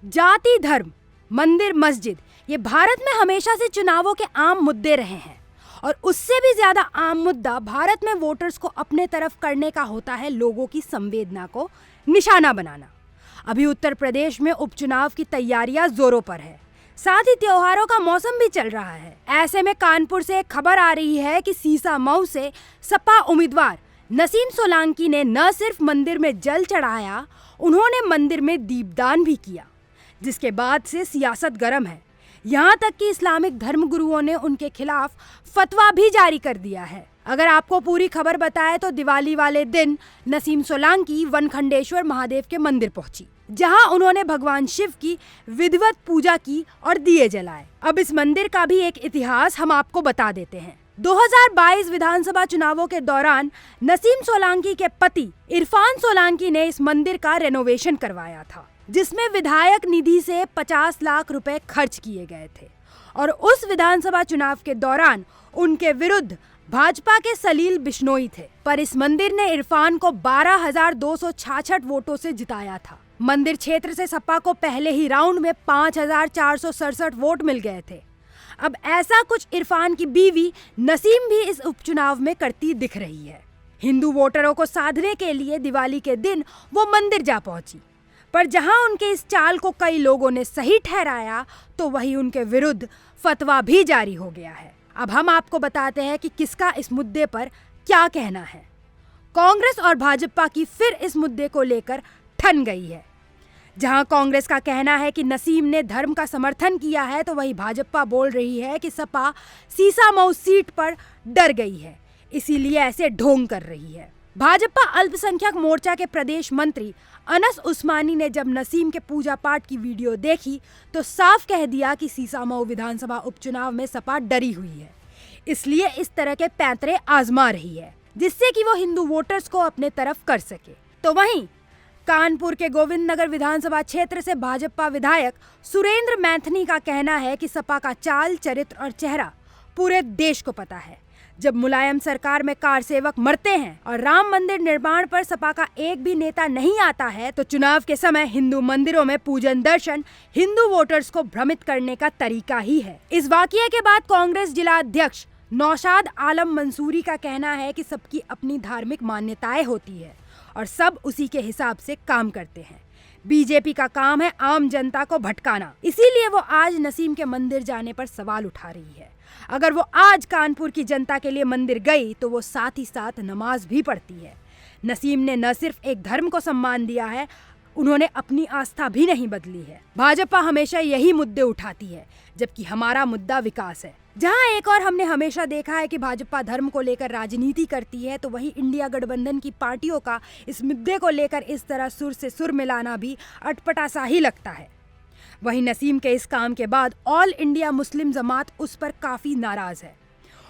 जाति, धर्म, मंदिर, मस्जिद, ये भारत में हमेशा से चुनावों के आम मुद्दे रहे हैं और उससे भी ज्यादा आम मुद्दा भारत में वोटर्स को अपने तरफ करने का होता है लोगों की संवेदना को निशाना बनाना। अभी उत्तर प्रदेश में उपचुनाव की तैयारियां जोरों पर है, साथ ही त्योहारों का मौसम भी चल रहा है। ऐसे में कानपुर से एक खबर आ रही है कि सीसामऊ से सपा उम्मीदवार नसीम सोलंकी ने न सिर्फ मंदिर में जल चढ़ाया, उन्होंने मंदिर में दीपदान भी किया, जिसके बाद से सियासत गर्म है। यहाँ तक कि इस्लामिक धर्मगुरुओं ने उनके खिलाफ फतवा भी जारी कर दिया है। अगर आपको पूरी खबर बताएं तो दिवाली वाले दिन नसीम सोलंकी वनखंडेश्वर महादेव के मंदिर पहुंची, जहां उन्होंने भगवान शिव की विधिवत पूजा की और दिए जलाए। अब इस मंदिर का भी एक इतिहास हम आपको बता देते हैं। 2022 विधानसभा चुनावों के दौरान नसीम सोलंकी के पति इरफान सोलंकी ने इस मंदिर का रेनोवेशन करवाया था, जिसमें विधायक निधि से 50 लाख रुपए खर्च किए गए थे और उस विधानसभा चुनाव के दौरान उनके विरुद्ध भाजपा के सलील बिश्नोई थे, पर इस मंदिर ने इरफान को 12,266 वोटों से जिताया था। मंदिर क्षेत्र से सपा को पहले ही राउंड में 5,467 वोट मिल गए थे। अब ऐसा कुछ इरफान की बीवी नसीम भी इस उपचुनाव में करती दिख रही है। हिंदू वोटरों को साधने के लिए दिवाली के दिन वो मंदिर जा पहुंची, पर जहां उनके इस चाल को कई लोगों ने सही ठहराया, तो वहीं उनके विरुद्ध फतवा भी जारी हो गया है। अब हम आपको बताते हैं कि किसका इस मुद्दे पर क्या कहना है। कांग्रेस और भाजपा की फिर इस मुद्दे को लेकर ठन गई है। जहां कांग्रेस का कहना है कि नसीम ने धर्म का समर्थन किया है, तो वहीं भाजपा बोल रही है कि सपा सीसामऊ सीट पर डर गई है, इसीलिए ऐसे ढोंग कर रही है। भाजपा अल्पसंख्यक मोर्चा के प्रदेश मंत्री अनस उस्मानी ने जब नसीम के पूजा पाठ की वीडियो देखी तो साफ कह दिया कि सीसामऊ विधानसभा उपचुनाव में सपा डरी हुई है, इसलिए इस तरह के पैंतरे आजमा रही है, जिससे कि वो हिंदू वोटर्स को अपने तरफ कर सके। तो वहीं कानपुर के गोविंद नगर विधानसभा क्षेत्र से भाजपा विधायक सुरेंद्र मैथनी का कहना है कि सपा का चाल, चरित्र और चेहरा पूरे देश को पता है। जब मुलायम सरकार में कार सेवक मरते हैं और राम मंदिर निर्माण पर सपा का एक भी नेता नहीं आता है, तो चुनाव के समय हिंदू मंदिरों में पूजन दर्शन हिंदू वोटर्स को भ्रमित करने का तरीका ही है। इस वाकये के बाद कांग्रेस जिला अध्यक्ष नौशाद आलम मंसूरी का कहना है कि सबकी अपनी धार्मिक मान्यताएं होती है और सब उसी के हिसाब से काम करते हैं। बीजेपी का काम है आम जनता को भटकाना, इसीलिए वो आज नसीम के मंदिर जाने पर सवाल उठा रही है। अगर वो आज कानपुर की जनता के लिए मंदिर गई तो वो साथ ही साथ नमाज भी पढ़ती है। नसीम ने न सिर्फ एक धर्म को सम्मान दिया है, उन्होंने अपनी आस्था भी नहीं बदली है। भाजपा हमेशा यही मुद्दे उठाती है, जबकि हमारा मुद्दा विकास है। जहां एक और हमने हमेशा देखा है कि भाजपा धर्म को लेकर राजनीति करती है, तो वहीं इंडिया गठबंधन की पार्टियों का इस मुद्दे को लेकर इस तरह सुर से सुर मिलाना भी अटपटा सा ही लगता है। वहीं नसीम के इस काम के बाद ऑल इंडिया मुस्लिम जमात उस पर काफी नाराज है।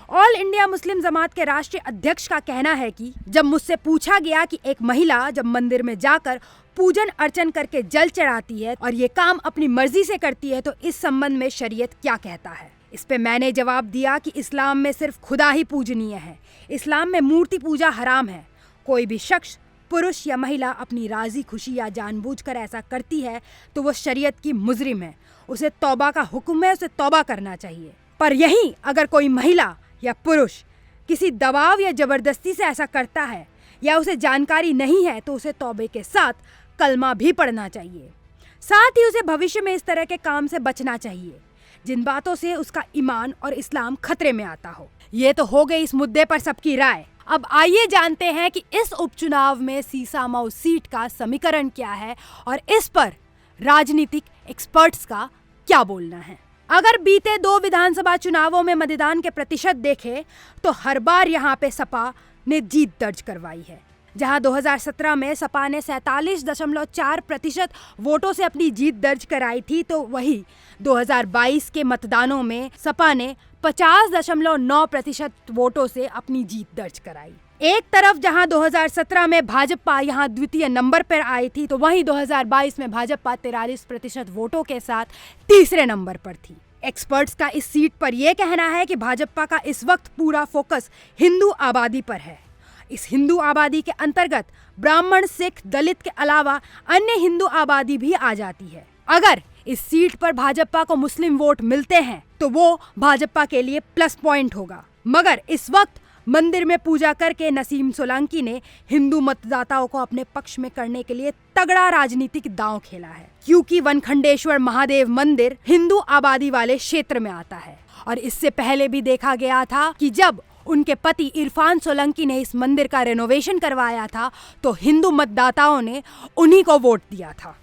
ऑल इंडिया मुस्लिम जमात के राष्ट्रीय अध्यक्ष का कहना है कि जब मुझसे पूछा गया कि एक महिला जब मंदिर में जाकर पूजन अर्चन करके जल चढ़ाती है और ये काम अपनी मर्जी से करती है, तो इस संबंध में शरीयत क्या कहता है। इस पे मैंने जवाब दिया कि इस्लाम में सिर्फ खुदा ही पूजनीय है, इस्लाम में मूर्ति पूजा हराम है। कोई भी शख्स, पुरुष या महिला अपनी राजी खुशी या जानबूझकर ऐसा करती है तो वो शरीयत की मुजरिम है, उसे तौबा का हुक्म है, उसे तौबा करना चाहिए। पर यहीं अगर कोई महिला या पुरुष किसी दबाव या जबरदस्ती से ऐसा करता है या उसे जानकारी नहीं है, तो उसे तौबे के साथ कलमा भी पढ़ना चाहिए। साथ ही उसे भविष्य में इस तरह के काम से बचना चाहिए जिन बातों से उसका ईमान और इस्लाम खतरे में आता हो। ये तो हो गई इस मुद्दे पर सबकी राय। अब आइए जानते हैं कि इस उपचुनाव में सीसामऊ सीट का समीकरण क्या है और इस पर राजनीतिक एक्सपर्ट्स का क्या बोलना है। अगर बीते 2 विधानसभा चुनावों में मतदान के प्रतिशत देखें तो हर बार यहां पे सपा ने जीत दर्ज करवाई है। जहां 2017 में सपा ने 47.4% वोटों से अपनी जीत दर्ज कराई थी, तो वही 2022 के मतदानों में सपा ने 50.9% वोटों से अपनी जीत दर्ज कराई। एक तरफ जहां 2017 में भाजपा यहां द्वितीय नंबर पर आई थी, तो वहीं 2022 में भाजपा 43% वोटों के साथ तीसरे नंबर पर थी। एक्सपर्ट्स का इस सीट पर यह कहना है कि भाजपा का इस वक्त पूरा फोकस हिंदू आबादी पर है। इस हिंदू आबादी के अंतर्गत ब्राह्मण, सिख, दलित के अलावा अन्य हिंदू आबादी भी आ जाती है। अगर इस सीट पर भाजपा को मुस्लिम वोट मिलते हैं तो वो भाजपा के लिए प्लस पॉइंट होगा। मगर इस वक्त मंदिर में पूजा करके नसीम सोलंकी ने हिंदू मतदाताओं को अपने पक्ष में करने के लिए तगड़ा राजनीतिक दांव खेला है, क्योंकि वनखंडेश्वर महादेव मंदिर हिंदू आबादी वाले क्षेत्र में आता है। और इससे पहले भी देखा गया था कि जब उनके पति इरफान सोलंकी ने इस मंदिर का रेनोवेशन करवाया था तो हिंदू मतदाताओं ने उन्हीं को वोट दिया था।